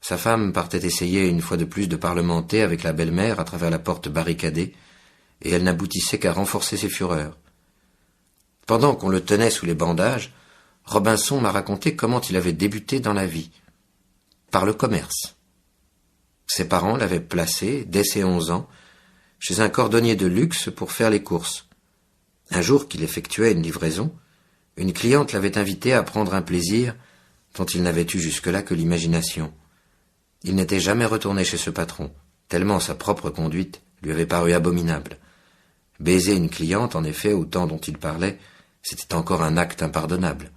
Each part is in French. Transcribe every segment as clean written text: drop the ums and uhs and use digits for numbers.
Sa femme partait essayer une fois de plus de parlementer avec la belle-mère à travers la porte barricadée, et elle n'aboutissait qu'à renforcer ses fureurs. Pendant qu'on le tenait sous les bandages, Robinson m'a raconté comment il avait débuté dans la vie. Par le commerce. Ses parents l'avaient placé, dès ses 11 ans, chez un cordonnier de luxe pour faire les courses. Un jour qu'il effectuait une livraison, une cliente l'avait invité à prendre un plaisir dont il n'avait eu jusque-là que l'imagination. Il n'était jamais retourné chez ce patron, tellement sa propre conduite lui avait paru abominable. Baiser une cliente, en effet, au temps dont il parlait, c'était encore un acte impardonnable.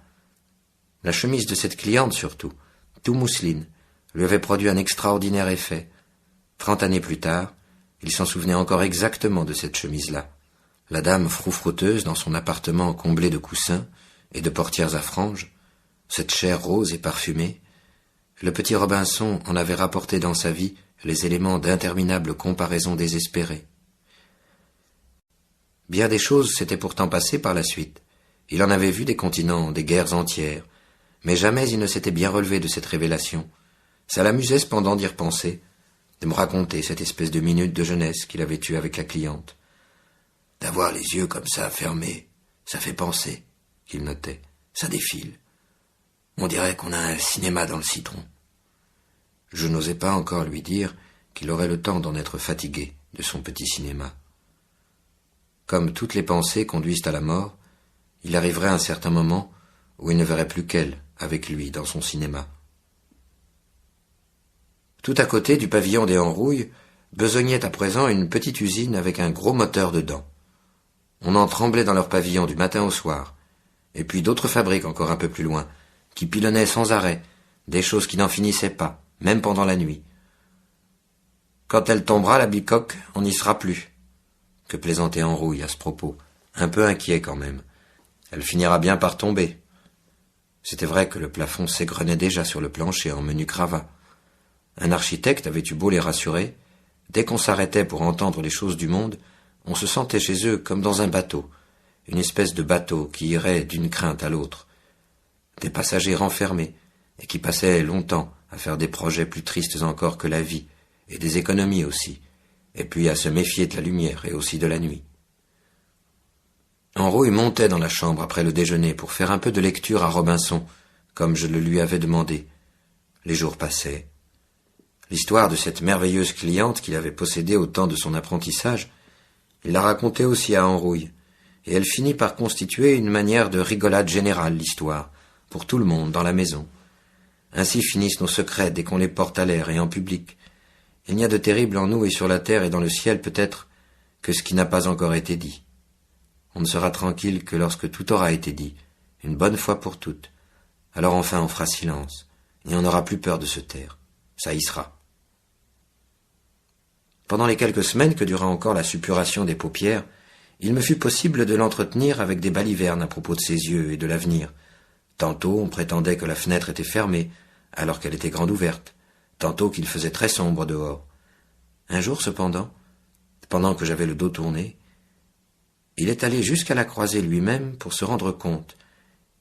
La chemise de cette cliente, surtout, tout mousseline, lui avait produit un extraordinaire effet. 30 années plus tard, il s'en souvenait encore exactement de cette chemise-là. La dame froufrouteuse dans son appartement comblé de coussins et de portières à franges, cette chair rose et parfumée, le petit Robinson en avait rapporté dans sa vie les éléments d'interminables comparaisons désespérées. Bien des choses s'étaient pourtant passées par la suite. Il en avait vu des continents, des guerres entières, mais jamais il ne s'était bien relevé de cette révélation. Ça l'amusait cependant d'y repenser, de me raconter cette espèce de minute de jeunesse qu'il avait eue avec la cliente. D'avoir les yeux comme ça fermés, ça fait penser, qu'il notait, ça défile. On dirait qu'on a un cinéma dans le citron. Je n'osais pas encore lui dire qu'il aurait le temps d'en être fatigué de son petit cinéma. Comme toutes les pensées conduisent à la mort, il arriverait un certain moment où il ne verrait plus qu'elle avec lui dans son cinéma. Tout à côté du pavillon des Henrouilles besognait à présent une petite usine avec un gros moteur dedans. On en tremblait dans leur pavillon du matin au soir, et puis d'autres fabriques encore un peu plus loin, qui pilonnaient sans arrêt, des choses qui n'en finissaient pas, même pendant la nuit. Quand elle tombera, la bicoque, on n'y sera plus. Que plaisantait Henrouille à ce propos, un peu inquiet quand même. Elle finira bien par tomber. C'était vrai que le plafond s'égrenait déjà sur le plancher en menu cravat. Un architecte avait eu beau les rassurer, dès qu'on s'arrêtait pour entendre les choses du monde, on se sentait chez eux comme dans un bateau, une espèce de bateau qui irait d'une crainte à l'autre. Des passagers renfermés, et qui passaient longtemps à faire des projets plus tristes encore que la vie, et des économies aussi, et puis à se méfier de la lumière et aussi de la nuit. Henrouille montait dans la chambre après le déjeuner pour faire un peu de lecture à Robinson, comme je le lui avais demandé. Les jours passaient. L'histoire de cette merveilleuse cliente qu'il avait possédée au temps de son apprentissage, il la racontait aussi à Henrouille, et elle finit par constituer une manière de rigolade générale, l'histoire, pour tout le monde dans la maison. Ainsi finissent nos secrets dès qu'on les porte à l'air et en public. Il n'y a de terrible en nous et sur la terre et dans le ciel peut-être que ce qui n'a pas encore été dit. On ne sera tranquille que lorsque tout aura été dit, une bonne fois pour toutes. Alors enfin on fera silence, et on n'aura plus peur de se taire. Ça y sera. Pendant les quelques semaines que dura encore la suppuration des paupières, il me fut possible de l'entretenir avec des balivernes à propos de ses yeux et de l'avenir. Tantôt on prétendait que la fenêtre était fermée, alors qu'elle était grande ouverte, tantôt qu'il faisait très sombre dehors. Un jour cependant, pendant que j'avais le dos tourné, il est allé jusqu'à la croisée lui-même pour se rendre compte,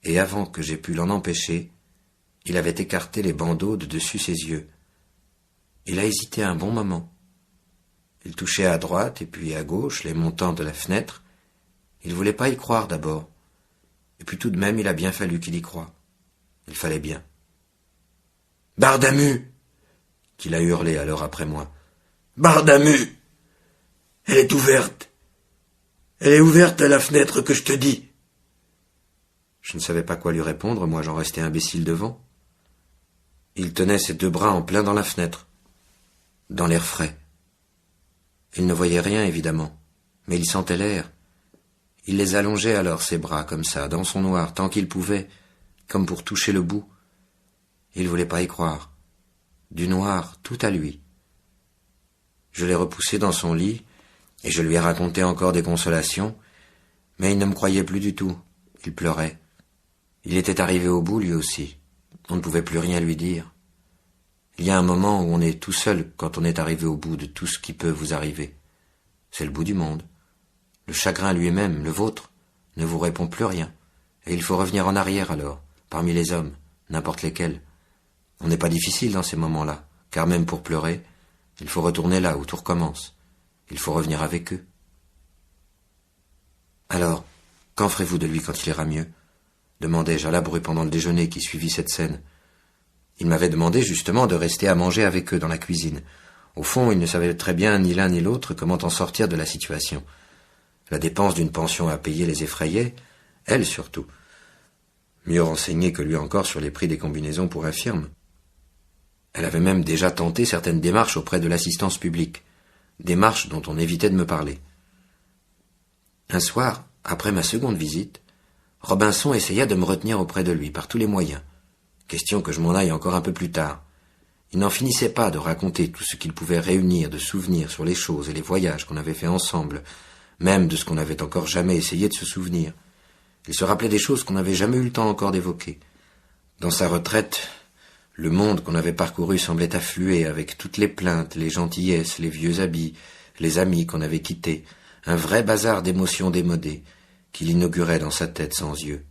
et avant que j'aie pu l'en empêcher, il avait écarté les bandeaux de dessus ses yeux. Il a hésité un bon moment. Il touchait à droite et puis à gauche les montants de la fenêtre. Il voulait pas y croire d'abord. Et puis tout de même, il a bien fallu qu'il y croie. Il fallait bien. « Bardamu !» qu'il a hurlé alors après moi. « Bardamu ! Elle est ouverte. Elle est ouverte à la fenêtre que je te dis. » Je ne savais pas quoi lui répondre, moi j'en restais imbécile devant. Il tenait ses deux bras en plein dans la fenêtre, dans l'air frais. Il ne voyait rien, évidemment, mais il sentait l'air. Il les allongeait alors, ses bras, comme ça, dans son noir, tant qu'il pouvait, comme pour toucher le bout. Il voulait pas y croire. Du noir, tout à lui. Je l'ai repoussé dans son lit, et je lui ai raconté encore des consolations, mais il ne me croyait plus du tout. Il pleurait. Il était arrivé au bout, lui aussi. On ne pouvait plus rien lui dire. Il y a un moment où on est tout seul quand on est arrivé au bout de tout ce qui peut vous arriver. C'est le bout du monde. Le chagrin lui-même, le vôtre, ne vous répond plus rien. Et il faut revenir en arrière alors, parmi les hommes, n'importe lesquels. On n'est pas difficile dans ces moments-là, car même pour pleurer, il faut retourner là où tout recommence. Il faut revenir avec eux. Alors, qu'en ferez-vous de lui quand il ira mieux? Demandai-je à Labru pendant le déjeuner qui suivit cette scène. Il m'avait demandé justement de rester à manger avec eux dans la cuisine. Au fond, il ne savait très bien ni l'un ni l'autre comment en sortir de la situation. La dépense d'une pension à payer les effrayait, elle surtout. Mieux renseignée que lui encore sur les prix des combinaisons pour infirmes. Elle avait même déjà tenté certaines démarches auprès de l'assistance publique, démarches dont on évitait de me parler. Un soir, après ma seconde visite, Robinson essaya de me retenir auprès de lui par tous les moyens, question que je m'en aille encore un peu plus tard. Il n'en finissait pas de raconter tout ce qu'il pouvait réunir de souvenirs sur les choses et les voyages qu'on avait faits ensemble, même de ce qu'on n'avait encore jamais essayé de se souvenir. Il se rappelait des choses qu'on n'avait jamais eu le temps encore d'évoquer. Dans sa retraite, le monde qu'on avait parcouru semblait affluer avec toutes les plaintes, les gentillesses, les vieux habits, les amis qu'on avait quittés, un vrai bazar d'émotions démodées qu'il inaugurait dans sa tête sans yeux.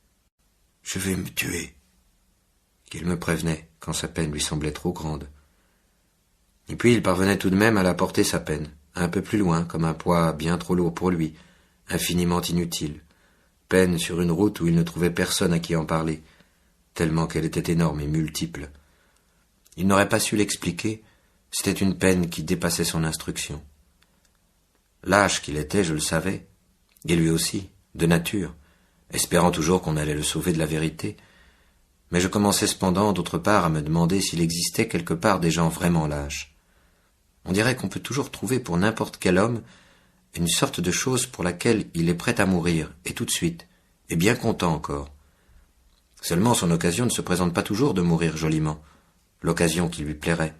« Je vais me tuer », qu'il me prévenait quand sa peine lui semblait trop grande. Et puis il parvenait tout de même à la porter sa peine, un peu plus loin, comme un poids bien trop lourd pour lui, infiniment inutile. Peine sur une route où il ne trouvait personne à qui en parler, tellement qu'elle était énorme et multiple. Il n'aurait pas su l'expliquer, c'était une peine qui dépassait son instruction. Lâche qu'il était, je le savais, et lui aussi, de nature, espérant toujours qu'on allait le sauver de la vérité, mais je commençais cependant, d'autre part, à me demander s'il existait quelque part des gens vraiment lâches. On dirait qu'on peut toujours trouver pour n'importe quel homme une sorte de chose pour laquelle il est prêt à mourir, et tout de suite, et bien content encore. Seulement son occasion ne se présente pas toujours de mourir joliment, l'occasion qui lui plairait.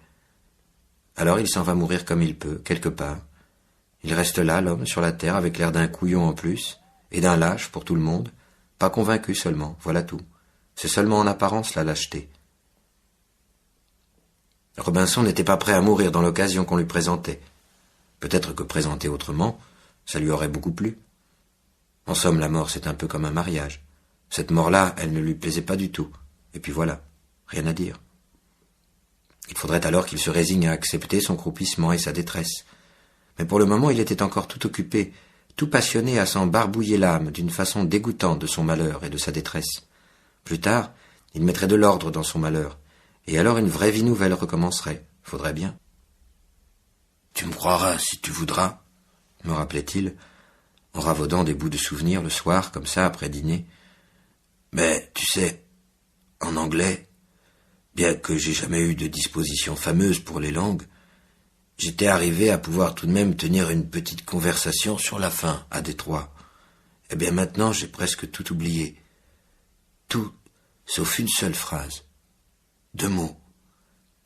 Alors il s'en va mourir comme il peut, quelque part. Il reste là, l'homme, sur la terre, avec l'air d'un couillon en plus, et d'un lâche pour tout le monde, pas convaincu seulement, voilà tout. C'est seulement en apparence la lâcheté. Robinson n'était pas prêt à mourir dans l'occasion qu'on lui présentait. Peut-être que présenté autrement, ça lui aurait beaucoup plu. En somme, la mort, c'est un peu comme un mariage. Cette mort-là, elle ne lui plaisait pas du tout. Et puis voilà, rien à dire. Il faudrait alors qu'il se résigne à accepter son croupissement et sa détresse. Mais pour le moment, il était encore tout occupé, tout passionné à s'en barbouiller l'âme d'une façon dégoûtante de son malheur et de sa détresse. Plus tard, il mettrait de l'ordre dans son malheur, et alors une vraie vie nouvelle recommencerait. Faudrait bien. « Tu me croiras si tu voudras », me rappelait-il, en ravaudant des bouts de souvenirs le soir, comme ça, après dîner. « Mais, tu sais, en anglais, bien que j'ai jamais eu de disposition fameuse pour les langues, j'étais arrivé à pouvoir tout de même tenir une petite conversation sur la fin, à Détroit. Eh bien maintenant, j'ai presque tout oublié. Tout, sauf une seule phrase. 2 mots,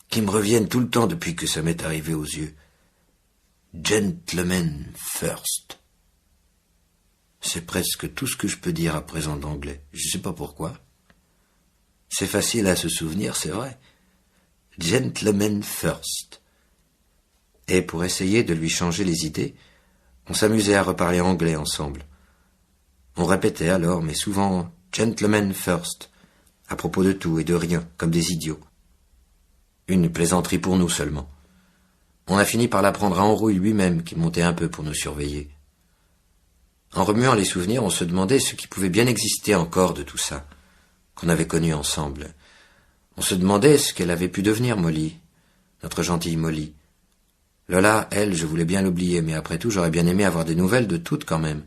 qui me reviennent tout le temps depuis que ça m'est arrivé aux yeux. Gentleman first. C'est presque tout ce que je peux dire à présent d'anglais. Je sais pas pourquoi. C'est facile à se souvenir, c'est vrai. Gentleman first. Et pour essayer de lui changer les idées, on s'amusait à reparler anglais ensemble. On répétait alors, mais souvent « gentleman first », à propos de tout et de rien, comme des idiots. Une plaisanterie pour nous seulement. On a fini par l'apprendre à Enrouille lui-même, qui montait un peu pour nous surveiller. En remuant les souvenirs, on se demandait ce qui pouvait bien exister encore de tout ça, qu'on avait connu ensemble. On se demandait ce qu'elle avait pu devenir, Molly, notre gentille Molly. Lola, elle, je voulais bien l'oublier, mais après tout, j'aurais bien aimé avoir des nouvelles de toutes quand même,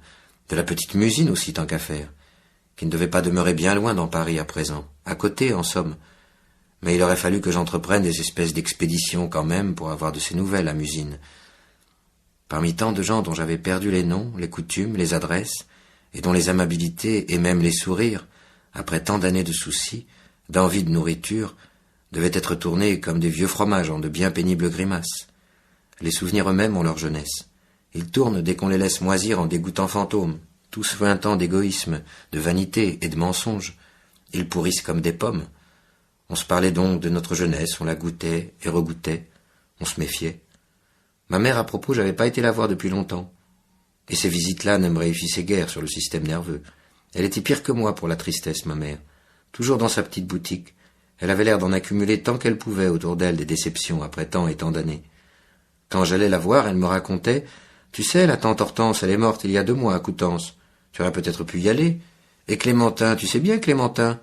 de la petite Musine aussi, tant qu'à faire, qui ne devait pas demeurer bien loin dans Paris à présent, à côté, en somme. Mais il aurait fallu que j'entreprenne des espèces d'expéditions quand même pour avoir de ces nouvelles à Musine. Parmi tant de gens dont j'avais perdu les noms, les coutumes, les adresses, et dont les amabilités et même les sourires, après tant d'années de soucis, d'envie de nourriture, devaient être tournés comme des vieux fromages en de bien pénibles grimaces. Les souvenirs eux-mêmes ont leur jeunesse. Ils tournent dès qu'on les laisse moisir en dégoûtants fantômes, tous suintant d'égoïsme, de vanité et de mensonges. Ils pourrissent comme des pommes. On se parlait donc de notre jeunesse, on la goûtait et regoûtait, on se méfiait. Ma mère, à propos, j'avais pas été la voir depuis longtemps. Et ces visites-là ne me réussissaient guère sur le système nerveux. Elle était pire que moi pour la tristesse, ma mère. Toujours dans sa petite boutique, Elle avait l'air d'en accumuler tant qu'elle pouvait autour d'elle des déceptions après tant et tant d'années. Quand j'allais la voir, elle me racontait « Tu sais, la tante Hortense, elle est morte il y a 2 mois à Coutances. Tu aurais peut-être pu y aller. Et Clémentin, tu sais bien Clémentin,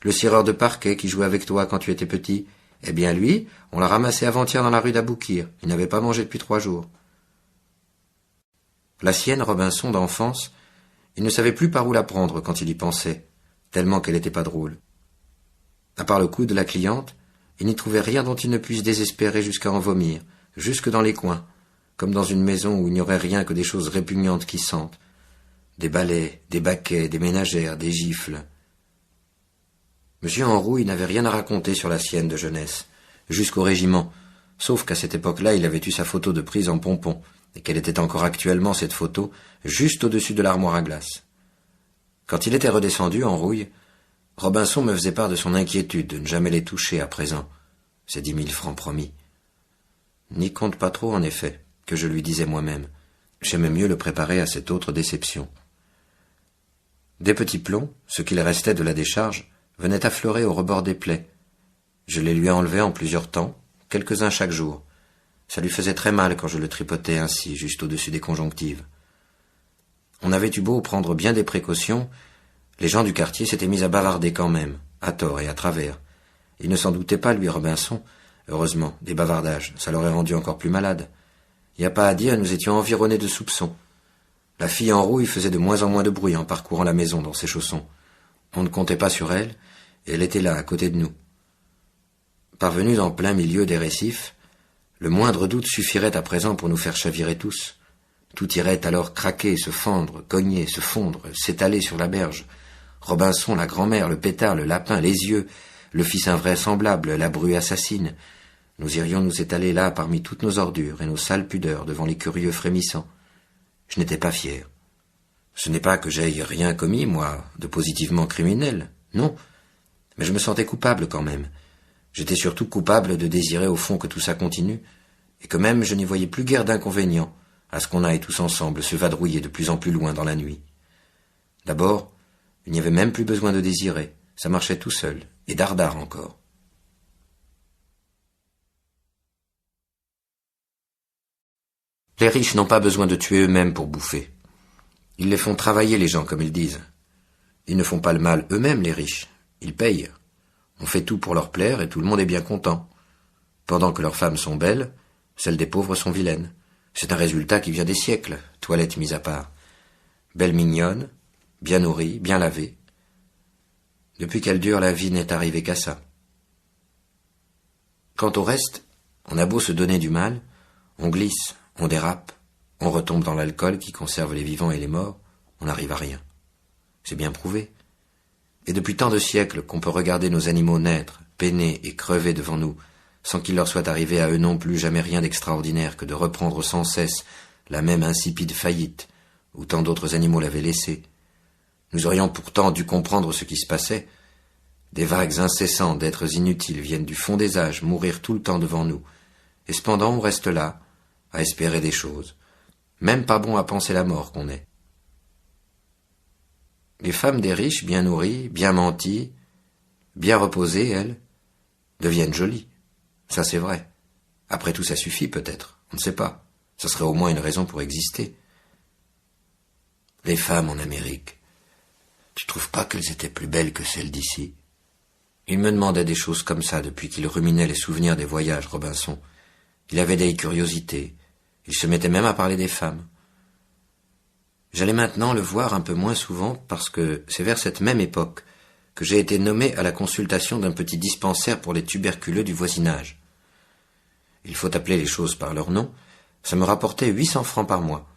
le cireur de parquet qui jouait avec toi quand tu étais petit. Eh bien lui, on l'a ramassé avant-hier dans la rue d'Aboukir. Il n'avait pas mangé depuis 3 jours. » La sienne, Robinson, d'enfance, il ne savait plus par où la prendre quand il y pensait, tellement qu'elle n'était pas drôle. À part le coup de la cliente, il n'y trouvait rien dont il ne puisse désespérer jusqu'à en vomir, jusque dans les coins, comme dans une maison où il n'y aurait rien que des choses répugnantes qui sentent. Des balais, des baquets, des ménagères, des gifles. Monsieur Enrouille n'avait rien à raconter sur la sienne de jeunesse, jusqu'au régiment, sauf qu'à cette époque-là, il avait eu sa photo de prise en pompon, et qu'elle était encore actuellement, cette photo, juste au-dessus de l'armoire à glace. Quand il était redescendu, Enrouille, Robinson me faisait part de son inquiétude de ne jamais les toucher à présent, ces 10 000 francs promis. N'y compte pas trop, en effet, que je lui disais moi-même. J'aimais mieux le préparer à cette autre déception. Des petits plombs, ce qu'il restait de la décharge, venaient affleurer au rebord des plaies. Je les lui enlevais en plusieurs temps, quelques-uns chaque jour. Ça lui faisait très mal quand je le tripotais ainsi, juste au-dessus des conjonctives. On avait eu beau prendre bien des précautions, les gens du quartier s'étaient mis à bavarder quand même, à tort et à travers. Il ne s'en doutait pas, lui, Robinson. Heureusement, des bavardages, ça l'aurait rendu encore plus malade. Y a pas à dire, nous étions environnés de soupçons. La fille en rouille faisait de moins en moins de bruit en parcourant la maison dans ses chaussons. On ne comptait pas sur elle, et elle était là, à côté de nous. Parvenus en plein milieu des récifs, le moindre doute suffirait à présent pour nous faire chavirer tous. Tout irait alors craquer, se fendre, cogner, se fondre, s'étaler sur la berge. Robinson, la grand-mère, le pétard, le lapin, les yeux, le fils invraisemblable, la bru assassine. Nous irions nous étaler là parmi toutes nos ordures et nos sales pudeurs devant les curieux frémissants. Je n'étais pas fier. Ce n'est pas que j'aie rien commis, moi, de positivement criminel, non, mais je me sentais coupable quand même. J'étais surtout coupable de désirer au fond que tout ça continue, et que même je n'y voyais plus guère d'inconvénient à ce qu'on aille tous ensemble se vadrouiller de plus en plus loin dans la nuit. D'abord, il n'y avait même plus besoin de désirer, ça marchait tout seul, et dardard encore. Les riches n'ont pas besoin de tuer eux-mêmes pour bouffer. Ils les font travailler, les gens, comme ils disent. Ils ne font pas le mal eux-mêmes, les riches. Ils payent. On fait tout pour leur plaire et tout le monde est bien content. Pendant que leurs femmes sont belles, celles des pauvres sont vilaines. C'est un résultat qui vient des siècles, toilettes mises à part. Belles mignonnes, bien nourries, bien lavées. Depuis qu'elle dure, la vie n'est arrivée qu'à ça. Quant au reste, on a beau se donner du mal, on glisse, on dérape, on retombe dans l'alcool qui conserve les vivants et les morts, on n'arrive à rien. C'est bien prouvé. Et depuis tant de siècles qu'on peut regarder nos animaux naître, peiner et crever devant nous, sans qu'il leur soit arrivé à eux non plus jamais rien d'extraordinaire que de reprendre sans cesse la même insipide faillite où tant d'autres animaux l'avaient laissée. Nous aurions pourtant dû comprendre ce qui se passait. Des vagues incessantes d'êtres inutiles viennent du fond des âges mourir tout le temps devant nous, et cependant on reste là, à espérer des choses, même pas bon à penser la mort qu'on est. Les femmes des riches, bien nourries, bien menties, bien reposées, elles, deviennent jolies. Ça c'est vrai. Après tout ça suffit peut-être, on ne sait pas. Ça serait au moins une raison pour exister. Les femmes en Amérique, tu trouves pas qu'elles étaient plus belles que celles d'ici? Il me demandait des choses comme ça depuis qu'il ruminait les souvenirs des voyages, Robinson. Il avait des curiosités. Il se mettait même à parler des femmes. J'allais maintenant le voir un peu moins souvent parce que c'est vers cette même époque que j'ai été nommé à la consultation d'un petit dispensaire pour les tuberculeux du voisinage. Il faut appeler les choses par leur nom, ça me rapportait 800 francs par mois.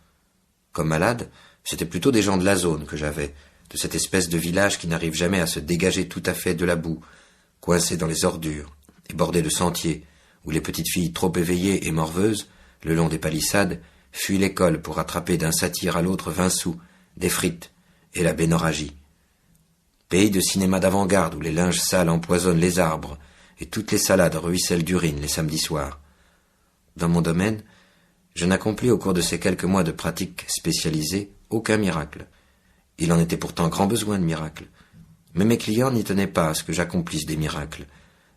Comme malade, c'était plutôt des gens de la zone que j'avais, de cette espèce de village qui n'arrive jamais à se dégager tout à fait de la boue, coincé dans les ordures et bordé de sentiers, où les petites filles trop éveillées et morveuses, le long des palissades, fuient l'école pour attraper d'un satyre à l'autre 20 sous, des frites et la bénorragie. Pays de cinéma d'avant-garde où les linges sales empoisonnent les arbres et toutes les salades ruissellent d'urine les samedis soirs. Dans mon domaine, je n'accomplis au cours de ces quelques mois de pratique spécialisée aucun miracle. Il en était pourtant grand besoin de miracles. Mais mes clients n'y tenaient pas à ce que j'accomplisse des miracles.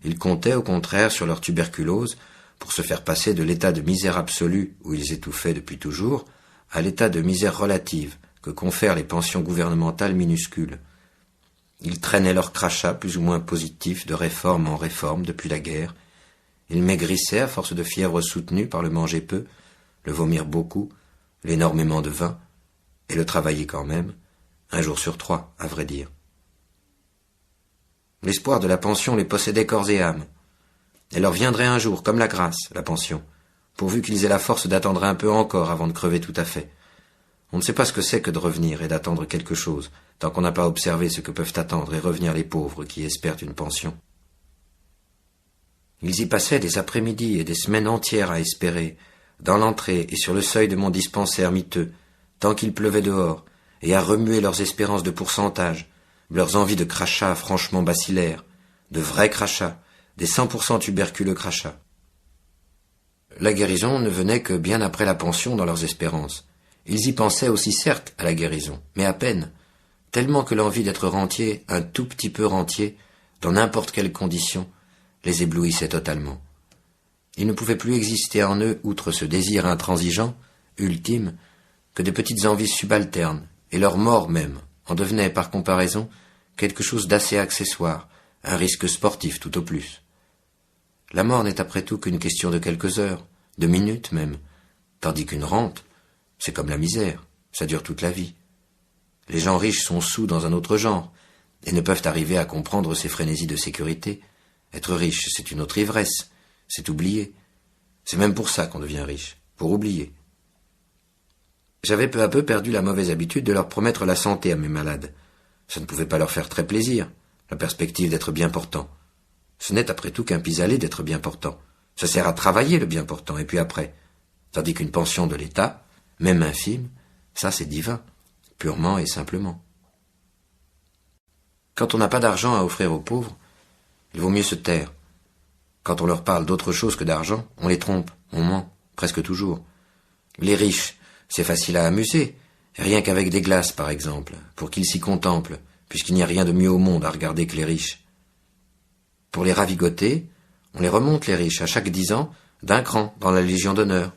ils comptaient au contraire sur leur tuberculose pour se faire passer de l'état de misère absolue où ils étouffaient depuis toujours à l'état de misère relative que confèrent les pensions gouvernementales minuscules. Ils traînaient leurs crachats plus ou moins positifs de réforme en réforme depuis la guerre. Ils maigrissaient à force de fièvre soutenue par le manger peu, le vomir beaucoup, l'énormément de vin, et le travailler quand même, 1 jour sur 3, à vrai dire. L'espoir de la pension les possédait corps et âme. Elle leur viendrait un jour, comme la grâce, la pension, pourvu qu'ils aient la force d'attendre un peu encore avant de crever tout à fait. On ne sait pas ce que c'est que de revenir et d'attendre quelque chose, tant qu'on n'a pas observé ce que peuvent attendre et revenir les pauvres qui espèrent une pension. Ils y passaient des après-midi et des semaines entières à espérer, dans l'entrée et sur le seuil de mon dispensaire miteux, tant qu'il pleuvait dehors, et à remuer leurs espérances de pourcentage, leurs envies de crachats franchement bacillaires, de vrais crachats, des 100% tuberculeux crachats. La guérison ne venait que bien après la pension dans leurs espérances. Ils y pensaient aussi certes à la guérison, mais à peine, tellement que l'envie d'être rentier, un tout petit peu rentier, dans n'importe quelle condition, les éblouissait totalement. Il ne pouvait plus exister en eux, outre ce désir intransigeant, ultime, que de petites envies subalternes, et leur mort même en devenait, par comparaison, quelque chose d'assez accessoire, un risque sportif tout au plus. La mort n'est après tout qu'une question de quelques heures, de minutes même, tandis qu'une rente, c'est comme la misère, ça dure toute la vie. Les gens riches sont soûls dans un autre genre, et ne peuvent arriver à comprendre ces frénésies de sécurité. Être riche, c'est une autre ivresse, c'est oublier. C'est même pour ça qu'on devient riche, pour oublier. J'avais peu à peu perdu la mauvaise habitude de leur promettre la santé à mes malades. Ça ne pouvait pas leur faire très plaisir, la perspective d'être bien portant. Ce n'est après tout qu'un pis-aller d'être bien portant. Ça sert à travailler le bien portant, et puis après. Tandis qu'une pension de l'État, même infime, ça c'est divin, purement et simplement. Quand on n'a pas d'argent à offrir aux pauvres, il vaut mieux se taire. Quand on leur parle d'autre chose que d'argent, on les trompe, on ment, presque toujours. Les riches, c'est facile à amuser, rien qu'avec des glaces par exemple, pour qu'ils s'y contemplent, puisqu'il n'y a rien de mieux au monde à regarder que les riches. Pour les ravigoter, on les remonte les riches à chaque 10 ans d'un cran dans la Légion d'honneur,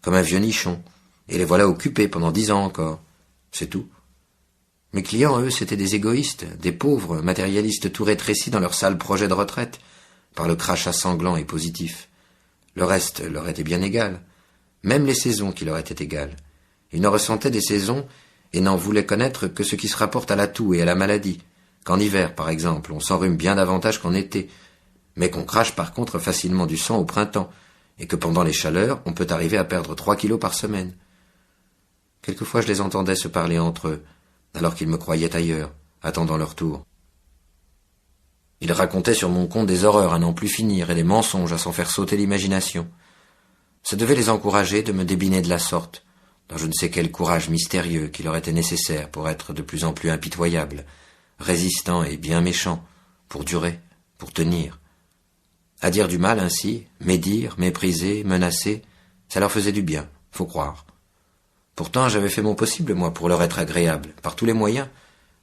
comme un vieux nichon, et les voilà occupés pendant 10 ans encore. C'est tout. Mes clients, eux, c'étaient des égoïstes, des pauvres, matérialistes tout rétrécis dans leur sale projet de retraite, par le crachat sanglant et positif. Le reste leur était bien égal, même les saisons qui leur étaient égales. Ils ne ressentaient des saisons et n'en voulaient connaître que ce qui se rapporte à la toux et à la maladie, qu'en hiver, par exemple, on s'enrhume bien davantage qu'en été, mais qu'on crache par contre facilement du sang au printemps, et que pendant les chaleurs, on peut arriver à perdre 3 kilos par semaine. Quelquefois je les entendais se parler entre eux, alors qu'ils me croyaient ailleurs, attendant leur tour. Ils racontaient sur mon compte des horreurs à n'en plus finir et des mensonges à s'en faire sauter l'imagination. Ça devait les encourager de me débiner de la sorte, dans je ne sais quel courage mystérieux qui leur était nécessaire pour être de plus en plus impitoyable, résistant et bien méchant, pour durer, pour tenir. À dire du mal ainsi, médire, mépriser, menacer, ça leur faisait du bien, faut croire. Pourtant j'avais fait mon possible, moi, pour leur être agréable, par tous les moyens.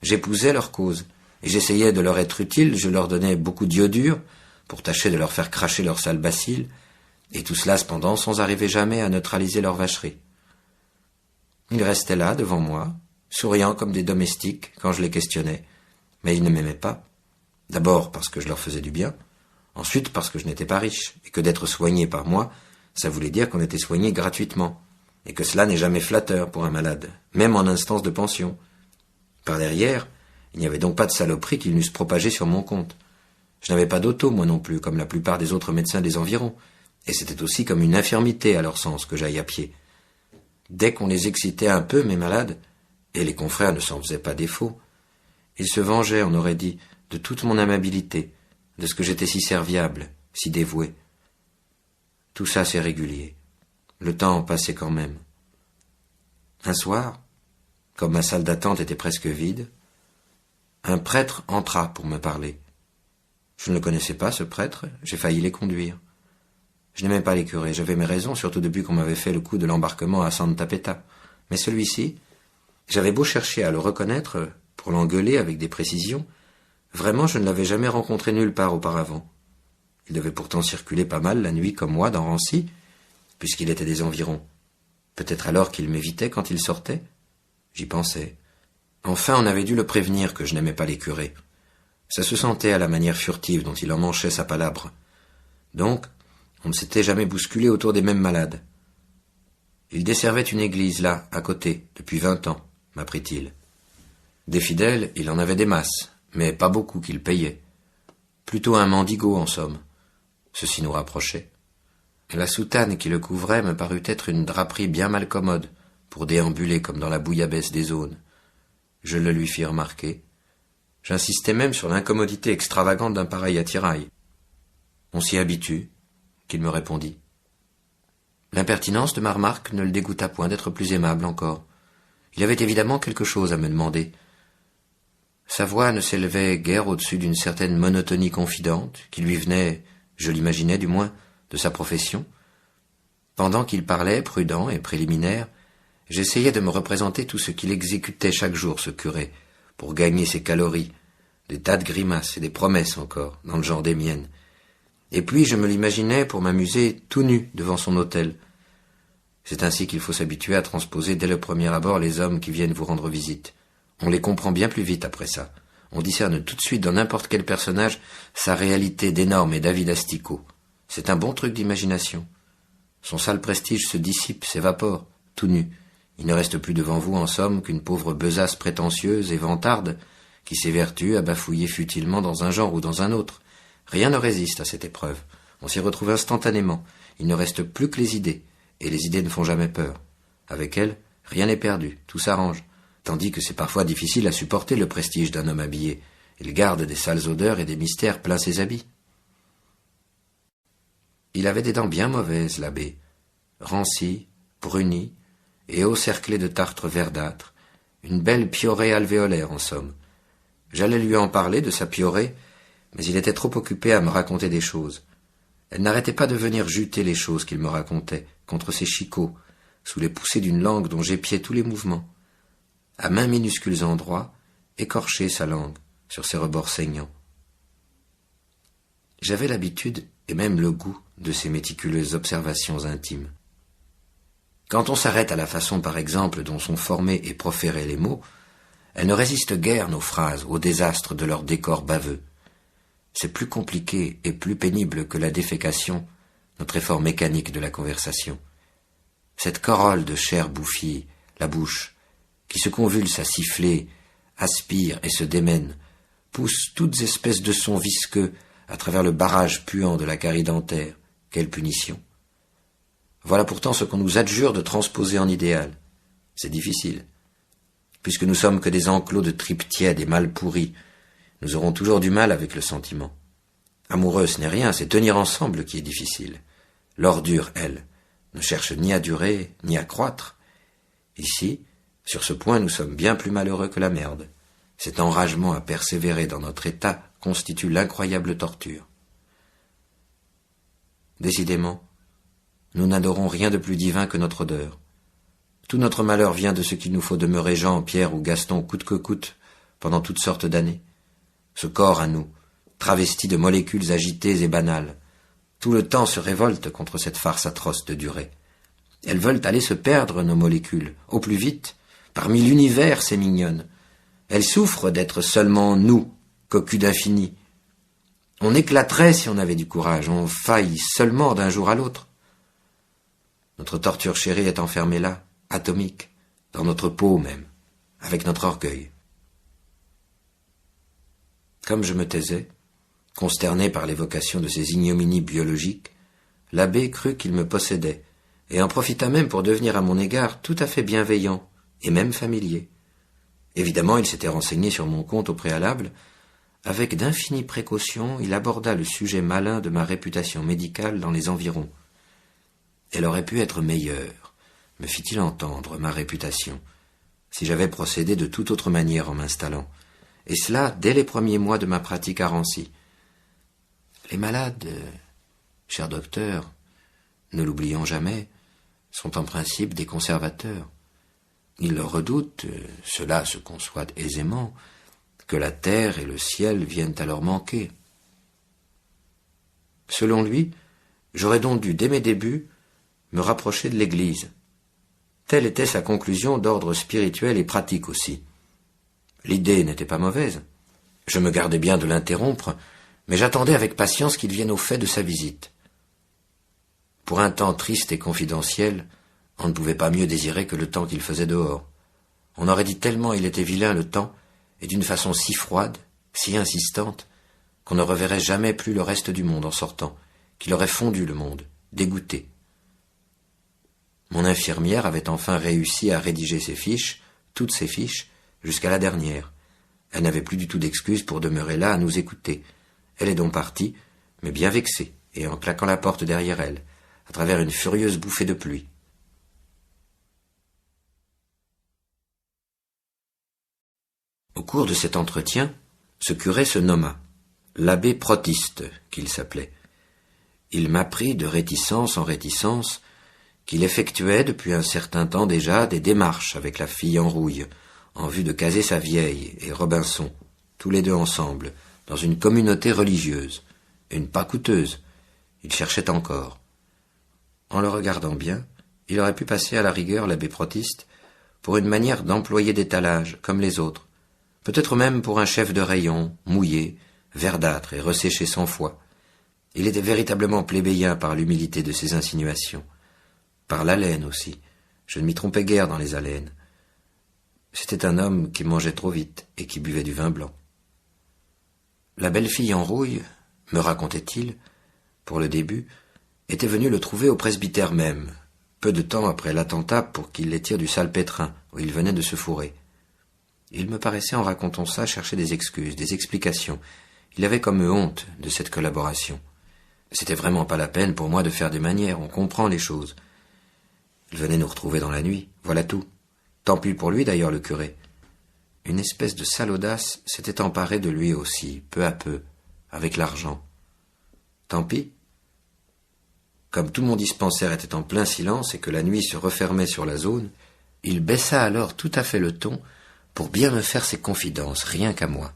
J'épousais leur cause, et j'essayais de leur être utile, je leur donnais beaucoup d'iodure, pour tâcher de leur faire cracher leur sale bacille, et tout cela cependant sans arriver jamais à neutraliser leur vacherie. Ils restaient là, devant moi, souriant comme des domestiques, quand je les questionnais, mais ils ne m'aimaient pas. D'abord parce que je leur faisais du bien, ensuite parce que je n'étais pas riche, et que d'être soigné par moi, ça voulait dire qu'on était soigné gratuitement, et que cela n'est jamais flatteur pour un malade, même en instance de pension. Par derrière, il n'y avait donc pas de saloperie qu'ils n'eussent propagée sur mon compte. Je n'avais pas d'auto, moi non plus, comme la plupart des autres médecins des environs, et c'était aussi comme une infirmité à leur sens que j'aille à pied. Dès qu'on les excitait un peu, mes malades, et les confrères ne s'en faisaient pas défaut, ils se vengeaient, on aurait dit, de toute mon amabilité, de ce que j'étais si serviable, si dévoué. Tout ça c'est régulier. Le temps passait quand même. Un soir, comme ma salle d'attente était presque vide, un prêtre entra pour me parler. Je ne le connaissais pas, ce prêtre, j'ai failli les conduire. Je n'aimais pas les curés, j'avais mes raisons, surtout depuis qu'on m'avait fait le coup de l'embarquement à Santa Peta. Mais celui-ci, j'avais beau chercher à le reconnaître, pour l'engueuler avec des précisions, vraiment je ne l'avais jamais rencontré nulle part auparavant. Il devait pourtant circuler pas mal la nuit comme moi dans Rancy, puisqu'il était des environs. Peut-être alors qu'il m'évitait quand il sortait? J'y pensais. Enfin, on avait dû le prévenir que je n'aimais pas les curés. Ça se sentait à la manière furtive dont il emmanchait sa palabre. Donc, on ne s'était jamais bousculé autour des mêmes malades. Il desservait une église là, à côté, depuis 20 ans, m'apprit-il. Des fidèles, il en avait des masses, mais pas beaucoup qu'il payait. Plutôt un mendigo, en somme. Ceci nous rapprochait. La soutane qui le couvrait me parut être une draperie bien mal commode, pour déambuler comme dans la bouillabaisse des zones. Je le lui fis remarquer. J'insistais même sur l'incommodité extravagante d'un pareil attirail. On s'y habitue, qu'il me répondit. L'impertinence de ma remarque ne le dégoûta point d'être plus aimable encore. Il avait évidemment quelque chose à me demander. Sa voix ne s'élevait guère au-dessus d'une certaine monotonie confidente, qui lui venait, je l'imaginais du moins, de sa profession. Pendant qu'il parlait, prudent et préliminaire, j'essayais de me représenter tout ce qu'il exécutait chaque jour, ce curé, pour gagner ses calories, des tas de grimaces et des promesses encore, dans le genre des miennes. Et puis je me l'imaginais, pour m'amuser, tout nu devant son autel. C'est ainsi qu'il faut s'habituer à transposer dès le premier abord les hommes qui viennent vous rendre visite. On les comprend bien plus vite après ça. On discerne tout de suite dans n'importe quel personnage sa réalité d'énorme et d'avide asticot. C'est un bon truc d'imagination. Son sale prestige se dissipe, s'évapore, tout nu. Il ne reste plus devant vous, en somme, qu'une pauvre besace prétentieuse et vantarde, qui s'évertue à bafouiller futilement dans un genre ou dans un autre. Rien ne résiste à cette épreuve. On s'y retrouve instantanément. Il ne reste plus que les idées, et les idées ne font jamais peur. Avec elles, rien n'est perdu, tout s'arrange, tandis que c'est parfois difficile à supporter le prestige d'un homme habillé. Il garde des sales odeurs et des mystères plein ses habits. Il avait des dents bien mauvaises, l'abbé, rancies, brunies, et haut cerclées de tartres verdâtres, une belle piorée alvéolaire en somme. J'allais lui en parler de sa piorée, mais il était trop occupé à me raconter des choses. Elle n'arrêtait pas de venir juter les choses qu'il me racontait, contre ses chicots, sous les poussées d'une langue dont j'épiais tous les mouvements. À maints minuscules endroits, écorchait sa langue, sur ses rebords saignants. J'avais l'habitude, et même le goût, de ces méticuleuses observations intimes. Quand on s'arrête à la façon, par exemple, dont sont formés et proférés les mots, elles ne résistent guère, nos phrases, au désastre de leur décor baveux. C'est plus compliqué et plus pénible que la défécation, notre effort mécanique de la conversation. Cette corolle de chair bouffie, la bouche, qui se convulse à siffler, aspire et se démène, pousse toutes espèces de sons visqueux à travers le barrage puant de la carie dentaire. Quelle punition! Voilà pourtant ce qu'on nous adjure de transposer en idéal. C'est difficile. Puisque nous sommes que des enclos de tripes tièdes et mal pourries, nous aurons toujours du mal avec le sentiment. Amoureux, ce n'est rien, c'est tenir ensemble qui est difficile. L'ordure, elle, ne cherche ni à durer, ni à croître. Ici, sur ce point, nous sommes bien plus malheureux que la merde. Cet enragement à persévérer dans notre état constitue l'incroyable torture. Décidément, nous n'adorons rien de plus divin que notre odeur. Tout notre malheur vient de ce qu'il nous faut demeurer Jean, Pierre ou Gaston coûte que coûte pendant toutes sortes d'années. Ce corps à nous, travesti de molécules agitées et banales, tout le temps se révolte contre cette farce atroce de durée. Elles veulent aller se perdre, nos molécules, au plus vite, parmi l'univers, ces mignonnes. Elles souffrent d'être seulement nous, cocus d'infini. On éclaterait si on avait du courage, on faille seulement d'un jour à l'autre. Notre torture chérie est enfermée là, atomique, dans notre peau même, avec notre orgueil. Comme je me taisais, consterné par l'évocation de ces ignominies biologiques, l'abbé crut qu'il me possédait, et en profita même pour devenir à mon égard tout à fait bienveillant, et même familier. Évidemment, il s'était renseigné sur mon compte au préalable. Avec d'infinies précautions, il aborda le sujet malin de ma réputation médicale dans les environs. Elle aurait pu être meilleure, me fit-il entendre, ma réputation, si j'avais procédé de toute autre manière en m'installant, et cela dès les premiers mois de ma pratique à Rancy. Les malades, cher docteur, ne l'oublions jamais, sont en principe des conservateurs. Ils redoutent, cela se conçoit aisément, que la terre et le ciel viennent à leur manquer. Selon lui, j'aurais donc dû, dès mes débuts, me rapprocher de l'Église. Telle était sa conclusion d'ordre spirituel et pratique aussi. L'idée n'était pas mauvaise. Je me gardais bien de l'interrompre, mais j'attendais avec patience qu'il vienne au fait de sa visite. Pour un temps triste et confidentiel, on ne pouvait pas mieux désirer que le temps qu'il faisait dehors. On aurait dit tellement il était vilain le temps, et d'une façon si froide, si insistante, qu'on ne reverrait jamais plus le reste du monde en sortant, qu'il aurait fondu le monde, dégoûté. Mon infirmière avait enfin réussi à rédiger ses fiches, toutes ses fiches, jusqu'à la dernière. Elle n'avait plus du tout d'excuse pour demeurer là à nous écouter. Elle est donc partie, mais bien vexée, et en claquant la porte derrière elle, à travers une furieuse bouffée de pluie. Au cours de cet entretien, ce curé se nomma l'abbé Protiste, qu'il s'appelait. Il m'apprit de réticence en réticence qu'il effectuait depuis un certain temps déjà des démarches avec la fille en rouille, en vue de caser sa vieille et Robinson, tous les deux ensemble, dans une communauté religieuse, une pas coûteuse. Il cherchait encore. En le regardant bien, il aurait pu passer à la rigueur l'abbé Protiste pour une manière d'employé d'étalage, comme les autres, peut-être même pour un chef de rayon, mouillé, verdâtre et resséché 100 fois. Il était véritablement plébéien par l'humilité de ses insinuations, par l'haleine aussi. Je ne m'y trompais guère dans les haleines. C'était un homme qui mangeait trop vite et qui buvait du vin blanc. La belle fille en rouille, me racontait-il, pour le début, était venue le trouver au presbytère même, peu de temps après l'attentat pour qu'il les tire du salpêtrin où il venait de se fourrer. Il me paraissait, en racontant ça, chercher des excuses, des explications. Il avait comme honte de cette collaboration. C'était vraiment pas la peine pour moi de faire des manières, on comprend les choses. Il venait nous retrouver dans la nuit, voilà tout. Tant pis pour lui d'ailleurs, le curé. Une espèce de sale audace s'était emparée de lui aussi, peu à peu, avec l'argent. Tant pis. Comme tout mon dispensaire était en plein silence et que la nuit se refermait sur la zone, il baissa alors tout à fait le ton pour bien me faire ses confidences, rien qu'à moi.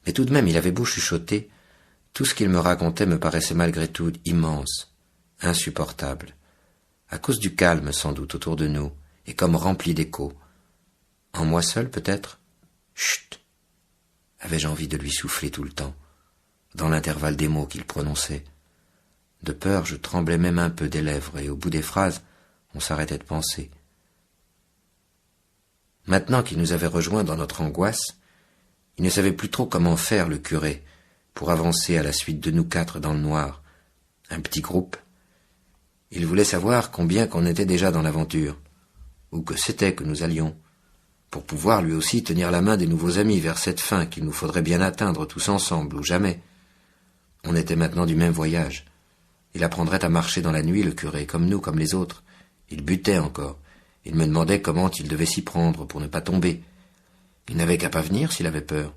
Mais tout de même, il avait beau chuchoter, tout ce qu'il me racontait me paraissait malgré tout immense, insupportable, à cause du calme sans doute autour de nous, et comme rempli d'écho. En moi seul, peut-être? Chut! Avais-je envie de lui souffler tout le temps, dans l'intervalle des mots qu'il prononçait. De peur, je tremblais même un peu des lèvres, et au bout des phrases, on s'arrêtait de penser. Maintenant qu'il nous avait rejoints dans notre angoisse, il ne savait plus trop comment faire, le curé, pour avancer à la suite de nous 4 dans le noir, un petit groupe. Il voulait savoir combien qu'on était déjà dans l'aventure, ou que c'était que nous allions, pour pouvoir lui aussi tenir la main des nouveaux amis vers cette fin qu'il nous faudrait bien atteindre tous ensemble, ou jamais. On était maintenant du même voyage. Il apprendrait à marcher dans la nuit, le curé, comme nous, comme les autres. Il butait encore. Il me demandait comment il devait s'y prendre pour ne pas tomber. Il n'avait qu'à pas venir s'il avait peur.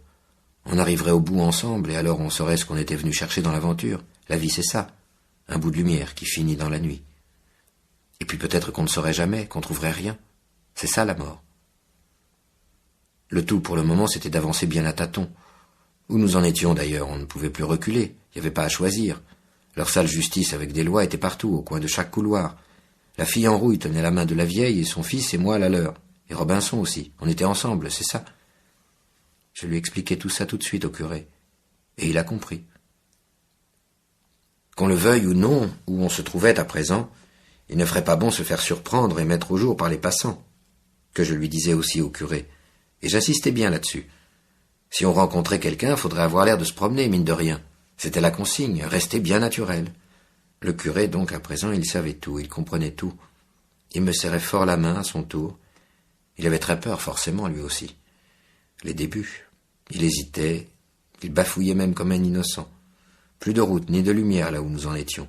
On arriverait au bout ensemble, et alors on saurait ce qu'on était venu chercher dans l'aventure. La vie, c'est ça. Un bout de lumière qui finit dans la nuit. Et puis peut-être qu'on ne saurait jamais, qu'on trouverait rien. C'est ça, la mort. Le tout, pour le moment, c'était d'avancer bien à tâtons. Où nous en étions, d'ailleurs, on ne pouvait plus reculer. Il n'y avait pas à choisir. Leur sale justice avec des lois était partout, au coin de chaque couloir. La fille en rouille tenait la main de la vieille, et son fils et moi la leur. Et Robinson aussi. On était ensemble, c'est ça. Je lui expliquai tout ça tout de suite au curé. Et il a compris. Qu'on le veuille ou non, où on se trouvait à présent, il ne ferait pas bon se faire surprendre et mettre au jour par les passants, que je lui disais aussi au curé. Et j'insistais bien là-dessus. Si on rencontrait quelqu'un, faudrait avoir l'air de se promener, mine de rien. C'était la consigne, rester bien naturel. Le curé, donc, à présent, il savait tout, il comprenait tout. Il me serrait fort la main à son tour. Il avait très peur, forcément, lui aussi. Les débuts. Il hésitait, il bafouillait même comme un innocent. Plus de route, ni de lumière là où nous en étions.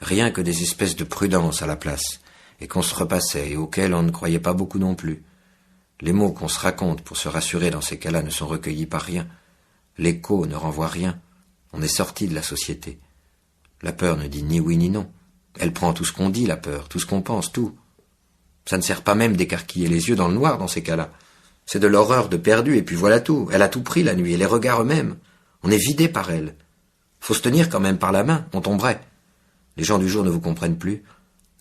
Rien que des espèces de prudence à la place, et qu'on se repassait, et auxquelles on ne croyait pas beaucoup non plus. Les mots qu'on se raconte pour se rassurer dans ces cas-là ne sont recueillis par rien. L'écho ne renvoie rien. On est sorti de la société. La peur ne dit ni oui ni non. Elle prend tout ce qu'on dit, la peur, tout ce qu'on pense, tout. Ça ne sert pas même d'écarquiller les yeux dans le noir dans ces cas-là. C'est de l'horreur de perdu, et puis voilà tout. Elle a tout pris la nuit, et les regards eux-mêmes. On est vidé par elle. Faut se tenir quand même par la main, on tomberait. Les gens du jour ne vous comprennent plus.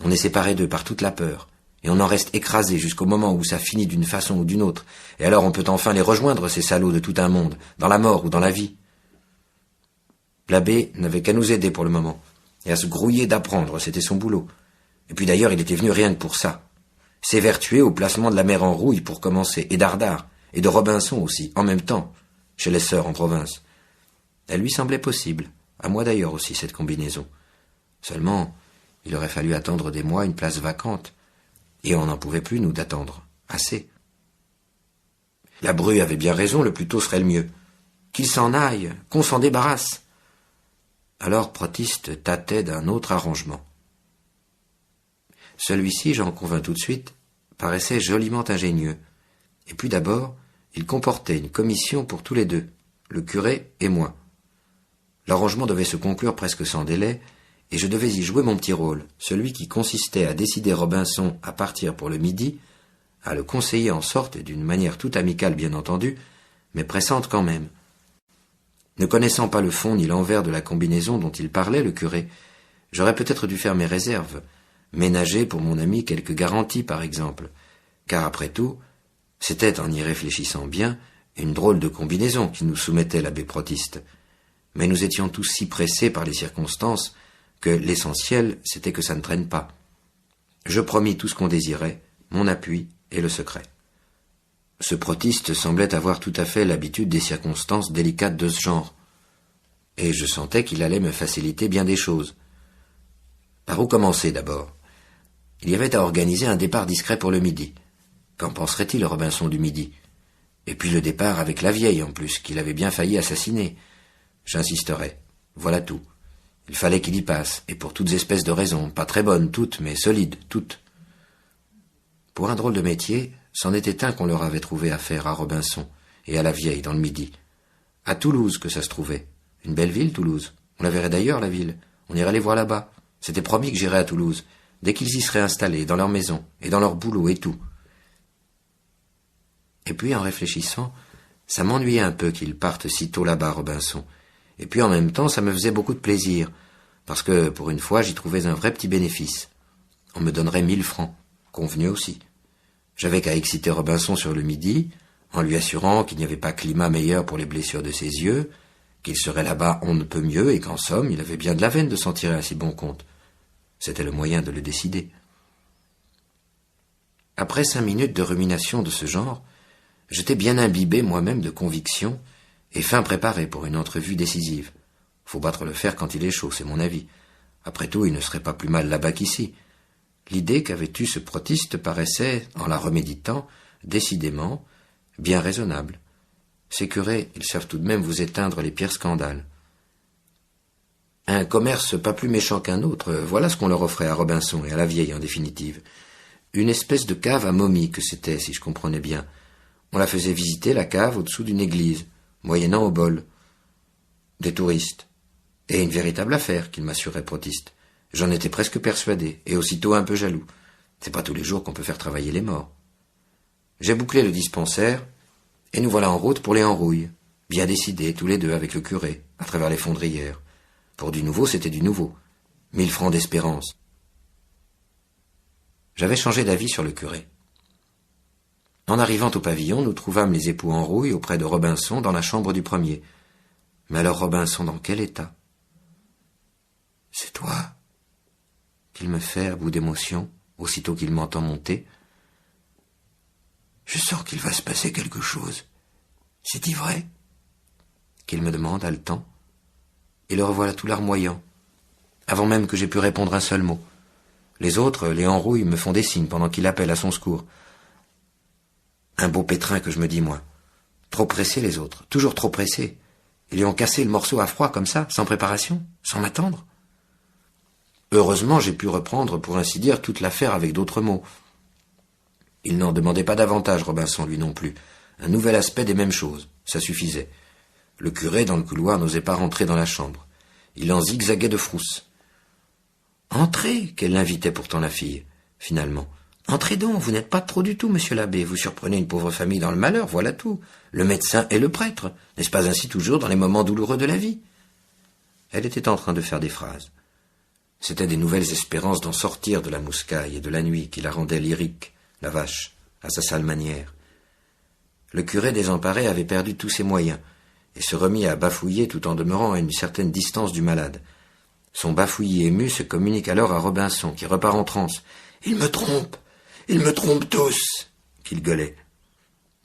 On est séparés d'eux par toute la peur, et on en reste écrasé jusqu'au moment où ça finit d'une façon ou d'une autre, et alors on peut enfin les rejoindre, ces salauds de tout un monde, dans la mort ou dans la vie. » L'abbé n'avait qu'à nous aider pour le moment, et à se grouiller d'apprendre, c'était son boulot. Et puis d'ailleurs, il était venu rien que pour ça. S'évertuer au placement de la mère en rouille pour commencer, et d'Ardard, et de Robinson aussi, en même temps, chez les sœurs en province. Elle lui semblait possible, à moi d'ailleurs aussi, cette combinaison. Seulement, il aurait fallu attendre des mois une place vacante, et on n'en pouvait plus, nous, d'attendre. Assez. La Bru avait bien raison, le plus tôt serait le mieux. Qu'il s'en aille, qu'on s'en débarrasse. Alors Protiste tâtait d'un autre arrangement. Celui-ci, j'en convins tout de suite, paraissait joliment ingénieux. Et puis d'abord, il comportait une commission pour tous les deux, le curé et moi. L'arrangement devait se conclure presque sans délai, et je devais y jouer mon petit rôle, celui qui consistait à décider Robinson à partir pour le midi, à le conseiller en sorte, et d'une manière tout amicale bien entendu, mais pressante quand même. Ne connaissant pas le fond ni l'envers de la combinaison dont il parlait, le curé, j'aurais peut-être dû faire mes réserves, ménager pour mon ami quelques garanties par exemple, car après tout, c'était, en y réfléchissant bien, une drôle de combinaison qui nous soumettait l'abbé Protiste. Mais nous étions tous si pressés par les circonstances que l'essentiel, c'était que ça ne traîne pas. Je promis tout ce qu'on désirait, mon appui et le secret. Ce Protiste semblait avoir tout à fait l'habitude des circonstances délicates de ce genre, et je sentais qu'il allait me faciliter bien des choses. Par où commencer d'abord? Il y avait à organiser un départ discret pour le midi. Qu'en penserait-il, Robinson, du midi? Et puis le départ avec la vieille, en plus, qu'il avait bien failli assassiner. J'insisterai. Voilà tout. Il fallait qu'il y passe, et pour toutes espèces de raisons, pas très bonnes toutes, mais solides, toutes. Pour un drôle de métier, c'en était un qu'on leur avait trouvé à faire à Robinson, et à la vieille, dans le midi. À Toulouse que ça se trouvait. Une belle ville, Toulouse. On la verrait d'ailleurs, la ville. On irait les voir là-bas. C'était promis que j'irais à Toulouse, dès qu'ils y seraient installés, dans leur maison, et dans leur boulot et tout. Et puis, en réfléchissant, ça m'ennuyait un peu qu'ils partent si tôt là-bas, Robinson. Et puis, en même temps, ça me faisait beaucoup de plaisir, parce que, pour une fois, j'y trouvais un vrai petit bénéfice. On me donnerait 1000 francs, convenu aussi. J'avais qu'à exciter Robinson sur le midi, en lui assurant qu'il n'y avait pas climat meilleur pour les blessures de ses yeux, qu'il serait là-bas on ne peut mieux, et qu'en somme, il avait bien de la veine de s'en tirer à si bon compte. C'était le moyen de le décider. Après 5 minutes de rumination de ce genre, j'étais bien imbibé moi-même de conviction et fin préparé pour une entrevue décisive. Faut battre le fer quand il est chaud, c'est mon avis. Après tout, il ne serait pas plus mal là-bas qu'ici. L'idée qu'avait eue ce Protiste paraissait, en la reméditant, décidément, bien raisonnable. Ces curés, ils savent tout de même vous éteindre les pires scandales. Un commerce pas plus méchant qu'un autre, voilà ce qu'on leur offrait à Robinson et à la vieille en définitive. Une espèce de cave à momies que c'était, si je comprenais bien. On la faisait visiter, la cave, au-dessous d'une église, moyennant au bol. Des touristes. Et une véritable affaire, qu'il m'assurait Protiste. J'en étais presque persuadé, et aussitôt un peu jaloux. C'est pas tous les jours qu'on peut faire travailler les morts. J'ai bouclé le dispensaire, et nous voilà en route pour les Henrouilles, bien décidés, tous les deux, avec le curé, à travers les fondrières. Pour du nouveau, c'était du nouveau. 1000 francs d'espérance. J'avais changé d'avis sur le curé. En arrivant au pavillon, nous trouvâmes les époux Henrouille auprès de Robinson dans la chambre du premier. Mais alors Robinson, dans quel état? « C'est toi » qu'il me fait à bout d'émotion, aussitôt qu'il m'entend monter. « Je sens qu'il va se passer quelque chose. C'est-il vrai » qu'il me demande, haletant. Et le revoilà tout larmoyant, avant même que j'aie pu répondre un seul mot. Les autres, les Henrouille, me font des signes pendant qu'il appelle à son secours. Un beau pétrin que je me dis, moi. Trop pressés les autres, toujours trop pressés. Ils lui ont cassé le morceau à froid comme ça, sans préparation, sans m'attendre. Heureusement, j'ai pu reprendre, pour ainsi dire, toute l'affaire avec d'autres mots. Il n'en demandait pas davantage, Robinson, lui non plus. Un nouvel aspect des mêmes choses, ça suffisait. Le curé, dans le couloir, n'osait pas rentrer dans la chambre. Il en zigzaguait de frousse. « Entrez !» qu'elle l'invitait pourtant la fille, finalement. « Entrez donc, vous n'êtes pas trop du tout, monsieur l'abbé. Vous surprenez une pauvre famille dans le malheur, voilà tout. Le médecin et le prêtre, n'est-ce pas ainsi toujours dans les moments douloureux de la vie ?» Elle était en train de faire des phrases. C'étaient des nouvelles espérances d'en sortir de la mouscaille et de la nuit qui la rendaient lyrique, la vache, à sa sale manière. Le curé désemparé avait perdu tous ses moyens, et se remit à bafouiller tout en demeurant à une certaine distance du malade. Son bafouillis ému se communique alors à Robinson, qui repart en transe. « Ils me trompent tous !» qu'il gueulait.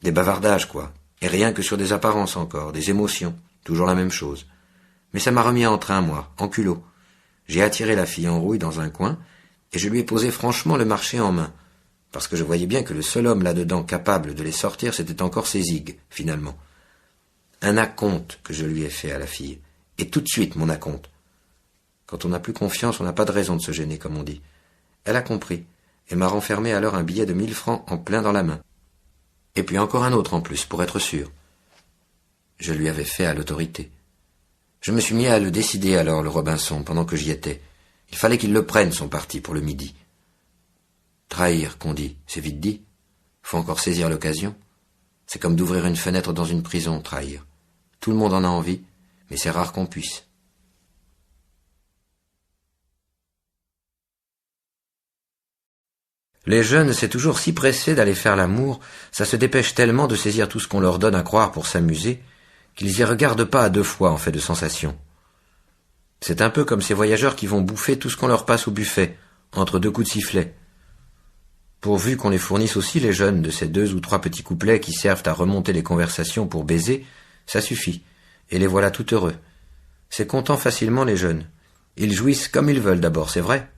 Des bavardages, quoi, et rien que sur des apparences encore, des émotions, toujours la même chose. Mais ça m'a remis en train, moi, en culot. J'ai attiré la fille en rouille dans un coin, et je lui ai posé franchement le marché en main, parce que je voyais bien que le seul homme là-dedans capable de les sortir, c'était encore ses zigues, finalement. Un acompte que je lui ai fait à la fille, et tout de suite mon acompte. Quand on n'a plus confiance, on n'a pas de raison de se gêner, comme on dit. Elle a compris, et m'a renfermé alors un billet de 1000 francs en plein dans la main. Et puis encore un autre en plus, pour être sûr. Je lui avais fait à l'autorité. Je me suis mis à le décider alors, le Robinson, pendant que j'y étais. Il fallait qu'il le prenne, son parti, pour le midi. Trahir, qu'on dit, c'est vite dit. Faut encore saisir l'occasion. C'est comme d'ouvrir une fenêtre dans une prison, trahir. Tout le monde en a envie, mais c'est rare qu'on puisse. Les jeunes, c'est toujours si pressé d'aller faire l'amour, ça se dépêche tellement de saisir tout ce qu'on leur donne à croire pour s'amuser, qu'ils y regardent pas à deux fois en fait de sensation. C'est un peu comme ces voyageurs qui vont bouffer tout ce qu'on leur passe au buffet, entre deux coups de sifflet. Pourvu qu'on les fournisse aussi, les jeunes, de ces 2 ou 3 petits couplets qui servent à remonter les conversations pour baiser, ça suffit, et les voilà tout heureux. C'est content facilement, les jeunes. Ils jouissent comme ils veulent d'abord, c'est vrai.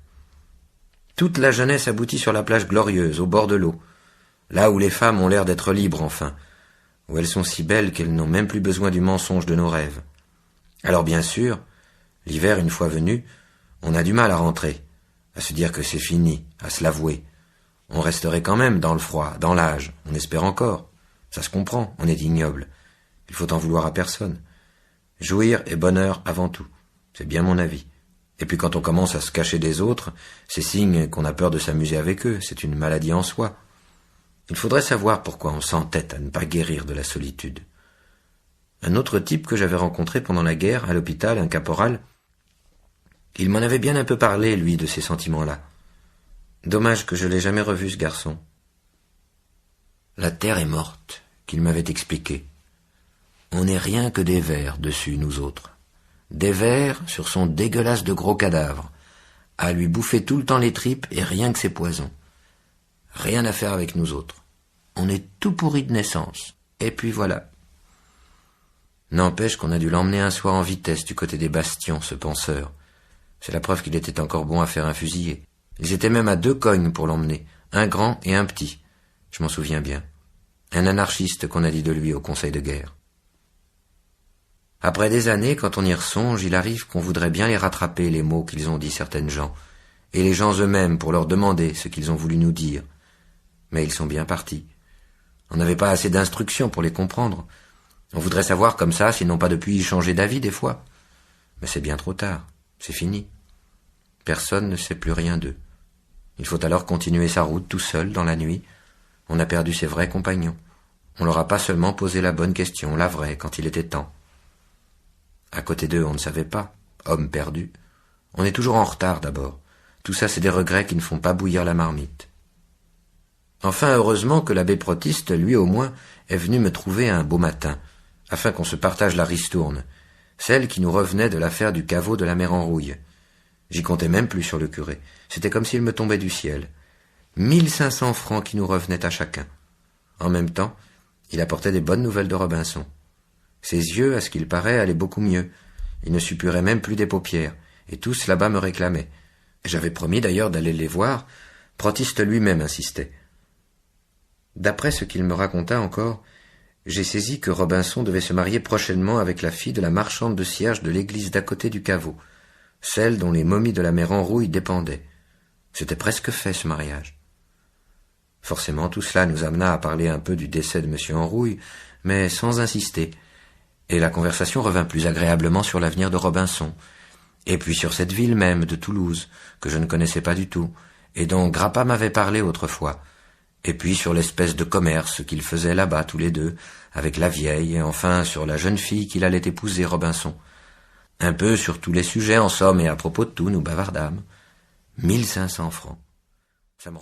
Toute la jeunesse aboutit sur la plage glorieuse, au bord de l'eau, là où les femmes ont l'air d'être libres enfin, où elles sont si belles qu'elles n'ont même plus besoin du mensonge de nos rêves. Alors bien sûr, l'hiver une fois venu, on a du mal à rentrer, à se dire que c'est fini, à se l'avouer. On resterait quand même dans le froid, dans l'âge, on espère encore. Ça se comprend, on est ignoble. Il faut en vouloir à personne. Jouir est bonheur avant tout, c'est bien mon avis. Et puis quand on commence à se cacher des autres, c'est signe qu'on a peur de s'amuser avec eux, c'est une maladie en soi. Il faudrait savoir pourquoi on s'entête à ne pas guérir de la solitude. Un autre type que j'avais rencontré pendant la guerre, à l'hôpital, un caporal, il m'en avait bien un peu parlé, lui, de ces sentiments-là. Dommage que je l'ai jamais revu, ce garçon. La terre est morte, qu'il m'avait expliqué. On n'est rien que des vers dessus, nous autres. Des vers sur son dégueulasse de gros cadavre, à lui bouffer tout le temps les tripes et rien que ses poisons. Rien à faire avec nous autres. On est tout pourri de naissance. Et puis voilà. N'empêche qu'on a dû l'emmener un soir en vitesse du côté des bastions, ce penseur. C'est la preuve qu'il était encore bon à faire un fusillé. Ils étaient même à 2 cognes pour l'emmener, un grand et un petit. Je m'en souviens bien. Un anarchiste qu'on a dit de lui au conseil de guerre. Après des années, quand on y ressonge, il arrive qu'on voudrait bien les rattraper, les mots qu'ils ont dit certaines gens, et les gens eux-mêmes pour leur demander ce qu'ils ont voulu nous dire. Mais ils sont bien partis. On n'avait pas assez d'instructions pour les comprendre. On voudrait savoir comme ça s'ils n'ont pas depuis changé d'avis des fois. Mais c'est bien trop tard, c'est fini. Personne ne sait plus rien d'eux. Il faut alors continuer sa route tout seul dans la nuit. On a perdu ses vrais compagnons. On leur a pas seulement posé la bonne question, la vraie, quand il était temps. À côté d'eux, on ne savait pas. Homme perdu. On est toujours en retard d'abord. Tout ça, c'est des regrets qui ne font pas bouillir la marmite. Enfin, heureusement que l'abbé Protiste, lui au moins, est venu me trouver un beau matin, afin qu'on se partage la ristourne, celle qui nous revenait de l'affaire du caveau de la mère en rouille. J'y comptais même plus sur le curé. C'était comme s'il me tombait du ciel. 1500 francs qui nous revenaient à chacun. En même temps, il apportait des bonnes nouvelles de Robinson. Ses yeux, à ce qu'il paraît, allaient beaucoup mieux. Il ne suppurait même plus des paupières, et tous là-bas me réclamaient. J'avais promis d'ailleurs d'aller les voir. Protiste lui-même insistait. D'après ce qu'il me raconta encore, j'ai saisi que Robinson devait se marier prochainement avec la fille de la marchande de cierges de l'église d'à côté du caveau, celle dont les momies de la mère en rouille dépendaient. C'était presque fait, ce mariage. Forcément, tout cela nous amena à parler un peu du décès de M. Enrouille, mais sans insister, et la conversation revint plus agréablement sur l'avenir de Robinson, et puis sur cette ville même de Toulouse, que je ne connaissais pas du tout, et dont Grappa m'avait parlé autrefois, et puis sur l'espèce de commerce qu'ils faisaient là-bas tous les deux, avec la vieille, et enfin sur la jeune fille qu'il allait épouser, Robinson. Un peu sur tous les sujets, en somme, et à propos de tout, nous bavardâmes. 1500 francs. Ça me